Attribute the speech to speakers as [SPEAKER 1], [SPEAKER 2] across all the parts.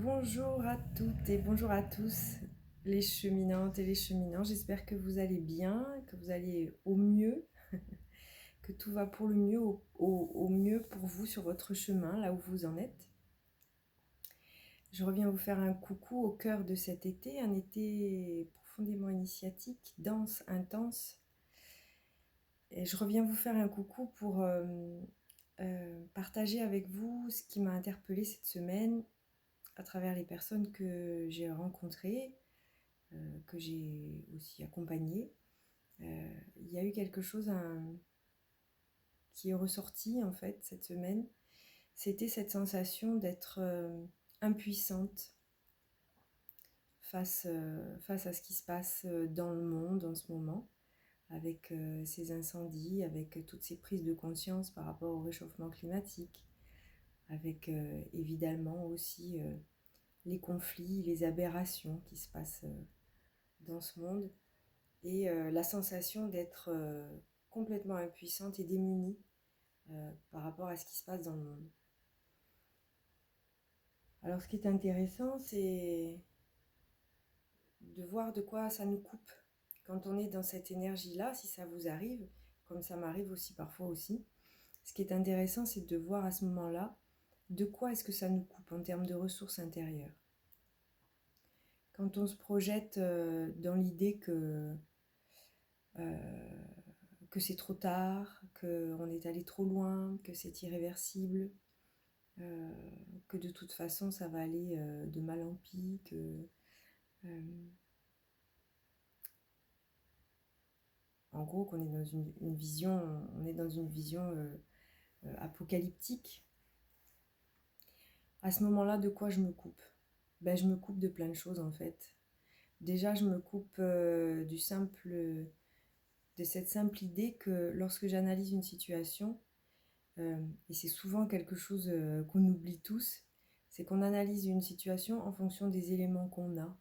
[SPEAKER 1] Bonjour à toutes et bonjour à tous, les cheminantes et les cheminants. J'espère que vous allez bien, que vous allez au mieux, que tout va pour le mieux, au mieux pour vous sur votre chemin, là où vous en êtes. Je reviens vous faire un coucou au cœur de cet été, un été profondément initiatique, dense, intense. Et je reviens vous faire un coucou pour partager avec vous ce qui m'a interpellée cette semaine à travers les personnes que j'ai rencontrées, que j'ai aussi accompagnées. Il y a eu quelque chose qui est ressorti en fait cette semaine. C'était cette sensation d'être impuissante face à ce qui se passe dans le monde en ce moment, avec ces incendies, avec toutes ces prises de conscience par rapport au réchauffement climatique, avec évidemment aussi les conflits, les aberrations qui se passent dans ce monde, et la sensation d'être complètement impuissante et démunie par rapport à ce qui se passe dans le monde. Alors ce qui est intéressant, c'est de voir de quoi ça nous coupe. Quand on est dans cette énergie-là, si ça vous arrive, comme ça m'arrive aussi parfois aussi, ce qui est intéressant, c'est de voir à ce moment-là de quoi est-ce que ça nous coupe en termes de ressources intérieures. Quand on se projette dans l'idée que c'est trop tard, qu'on est allé trop loin, que c'est irréversible, que de toute façon ça va aller de mal en pis, en gros qu'on est dans une vision, on est dans une vision apocalyptique. À ce moment-là, de quoi je me coupe? Je me coupe de plein de choses en fait. Déjà, je me coupe de cette simple idée que lorsque j'analyse une situation, et c'est souvent quelque chose qu'on oublie tous, c'est qu'on analyse une situation en fonction des éléments qu'on a.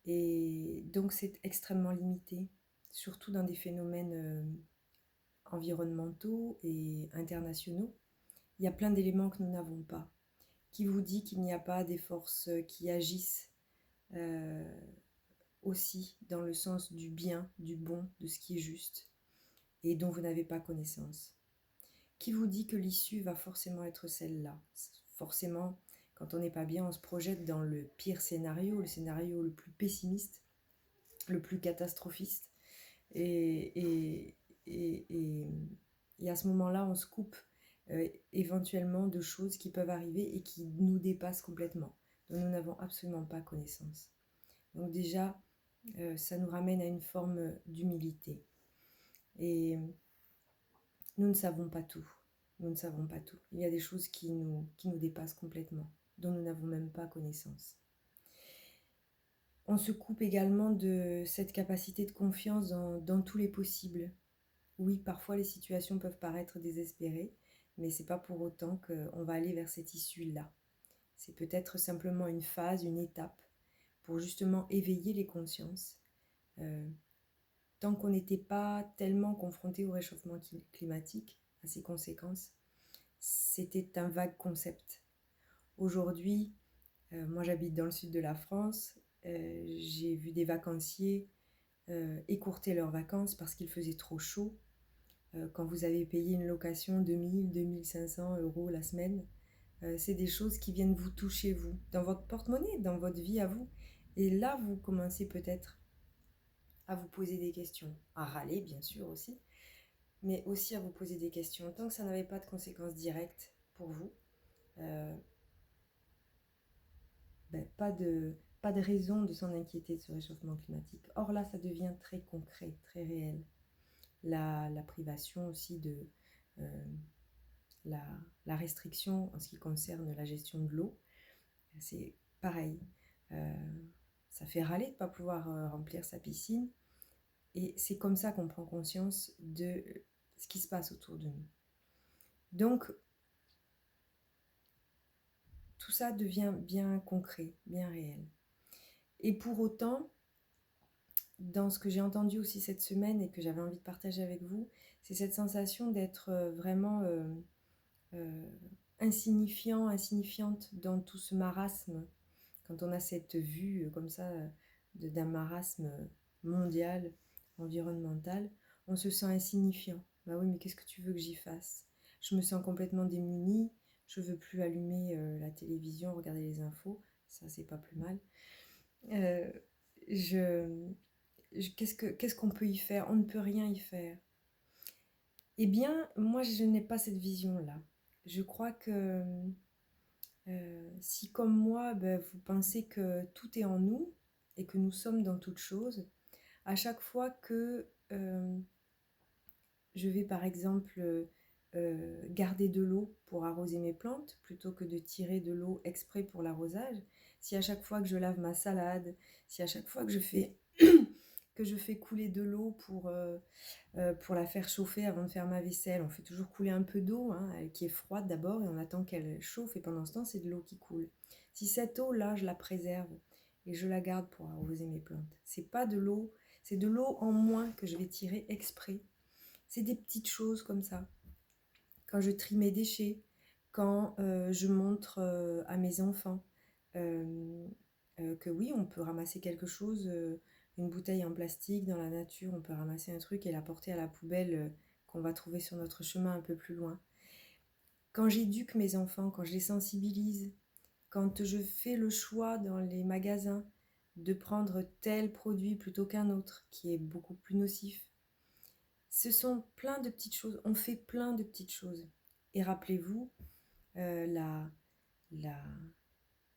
[SPEAKER 1] Et donc c'est extrêmement limité, surtout dans des phénomènes environnementaux et internationaux. Il y a plein d'éléments que nous n'avons pas. Qui vous dit qu'il n'y a pas des forces qui agissent euh, aussi dans le sens du bien, du bon, de ce qui est juste, et dont vous n'avez pas connaissance? Qui vous dit que l'issue va forcément être celle-là? Forcément, quand on n'est pas bien, on se projette dans le pire scénario, le scénario le plus pessimiste, le plus catastrophiste. Et, et, et, et à ce moment-là, on se coupe éventuellement de choses qui peuvent arriver et qui nous dépassent complètement, dont nous n'avons absolument pas connaissance. Donc déjà, ça nous ramène à une forme d'humilité. Et nous ne savons pas tout. Nous ne savons pas tout. Il y a des choses qui nous dépassent complètement, dont nous n'avons même pas connaissance. On se coupe également de cette capacité de confiance dans tous les possibles. Oui, parfois les situations peuvent paraître désespérées, mais c'est pas pour autant qu'on va aller vers cette issue-là. C'est peut-être simplement une phase, une étape, pour justement éveiller les consciences. Tant qu'on n'était pas tellement confronté au réchauffement climatique, à ses conséquences, c'était un vague concept. Aujourd'hui, moi j'habite dans le sud de la France, j'ai vu des vacanciers écourter leurs vacances parce qu'il faisait trop chaud. Quand vous avez payé une location de 1000-2500 € la semaine, c'est des choses qui viennent vous toucher, vous, dans votre porte-monnaie, dans votre vie à vous. Et là, vous commencez peut-être à vous poser des questions, à râler bien sûr aussi, mais aussi à vous poser des questions. Tant que ça n'avait pas de conséquences directes pour vous, euh, pas de raison de s'en inquiéter de ce réchauffement climatique. Or là, ça devient très concret, très réel. La privation aussi de la, la restriction en ce qui concerne la gestion de l'eau, c'est pareil. Ça fait râler de ne pas pouvoir remplir sa piscine. Et c'est comme ça qu'on prend conscience de ce qui se passe autour de nous. Donc, tout ça devient bien concret, bien réel. Et pour autant, dans ce que j'ai entendu aussi cette semaine et que j'avais envie de partager avec vous, c'est cette sensation d'être vraiment insignifiant, insignifiante dans tout ce marasme. Quand on a cette vue comme ça d'un marasme mondial, environnemental, on se sent insignifiant. Bah oui, mais qu'est-ce que tu veux que j'y fasse? Je me sens complètement démunie, je veux plus allumer la télévision, regarder les infos, ça c'est pas plus mal. Euh, qu'est-ce qu'on peut y faire? On ne peut rien y faire. Eh bien, moi je n'ai pas cette vision-là. Je crois que si comme moi, vous pensez que tout est en nous et que nous sommes dans toute chose, à chaque fois que je vais par exemple garder de l'eau pour arroser mes plantes, plutôt que de tirer de l'eau exprès pour l'arrosage, si à chaque fois que je lave ma salade, si à chaque fois que je fais, que je fais couler de l'eau pour la faire chauffer avant de faire ma vaisselle, on fait toujours couler un peu d'eau, hein, qui est froide d'abord, et on attend qu'elle chauffe, et pendant ce temps, c'est de l'eau qui coule. Si cette eau-là, je la préserve et je la garde pour arroser mes plantes, c'est pas de l'eau, c'est de l'eau en moins que je vais tirer exprès. C'est des petites choses comme ça. Quand je trie mes déchets, quand je montre à mes enfants que oui, on peut ramasser quelque chose, une bouteille en plastique dans la nature, on peut ramasser un truc et la porter à la poubelle qu'on va trouver sur notre chemin un peu plus loin. Quand j'éduque mes enfants, quand je les sensibilise, quand je fais le choix dans les magasins de prendre tel produit plutôt qu'un autre qui est beaucoup plus nocif, ce sont plein de petites choses, on fait plein de petites choses. Et rappelez-vous la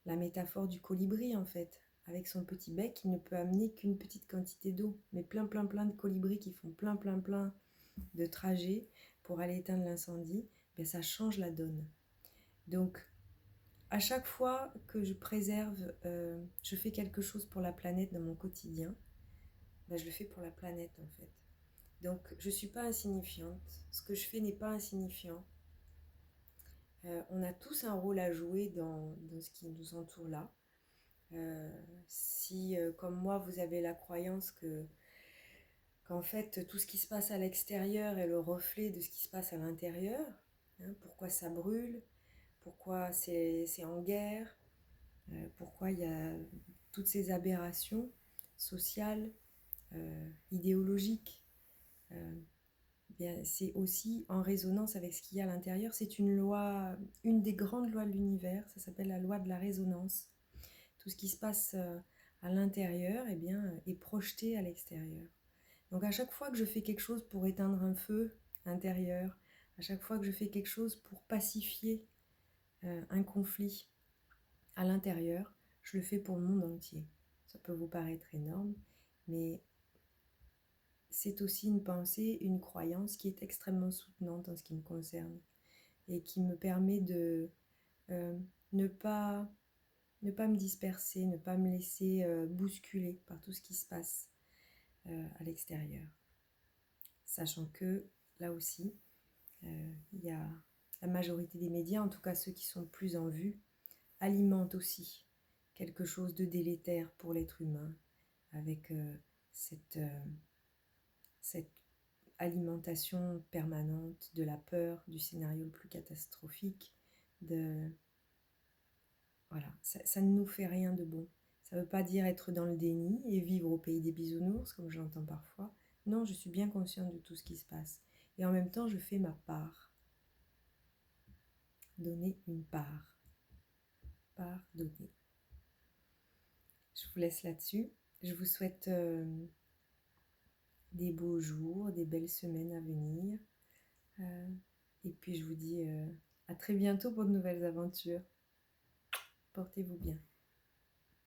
[SPEAKER 1] métaphore du colibri en fait. Avec son petit bec, il ne peut amener qu'une petite quantité d'eau, mais plein de colibris qui font plein de trajets pour aller éteindre l'incendie, bien ça change la donne. Donc, à chaque fois que je préserve, je fais quelque chose pour la planète dans mon quotidien, ben je le fais pour la planète en fait. Donc, je ne suis pas insignifiante, ce que je fais n'est pas insignifiant. On a tous un rôle à jouer dans ce qui nous entoure là. Si, comme moi, vous avez la croyance qu'en fait, tout ce qui se passe à l'extérieur est le reflet de ce qui se passe à l'intérieur, hein, pourquoi ça brûle, pourquoi c'est en guerre, pourquoi il y a toutes ces aberrations sociales, idéologiques, bien, c'est aussi en résonance avec ce qu'il y a à l'intérieur. C'est une loi, une des grandes lois de l'univers, ça s'appelle la loi de la résonance. Tout ce qui se passe à l'intérieur eh bien, est projeté à l'extérieur. Donc à chaque fois que je fais quelque chose pour éteindre un feu intérieur, à chaque fois que je fais quelque chose pour pacifier un conflit à l'intérieur, je le fais pour le monde entier. Ça peut vous paraître énorme, mais c'est aussi une pensée, une croyance qui est extrêmement soutenante en ce qui me concerne et qui me permet de ne pas me disperser, ne pas me laisser bousculer par tout ce qui se passe à l'extérieur. Sachant que, là aussi, il y a la majorité des médias, en tout cas ceux qui sont plus en vue, alimentent aussi quelque chose de délétère pour l'être humain, avec cette alimentation permanente de la peur, du scénario le plus catastrophique, voilà, ça ne nous fait rien de bon. Ça ne veut pas dire être dans le déni et vivre au pays des bisounours, comme j'entends parfois. Non, je suis bien consciente de tout ce qui se passe. Et en même temps, je fais ma part. Donner une part. Pardonner. Je vous laisse là-dessus. Je vous souhaite des beaux jours, des belles semaines à venir. Et puis je vous dis à très bientôt pour de nouvelles aventures. Portez-vous bien.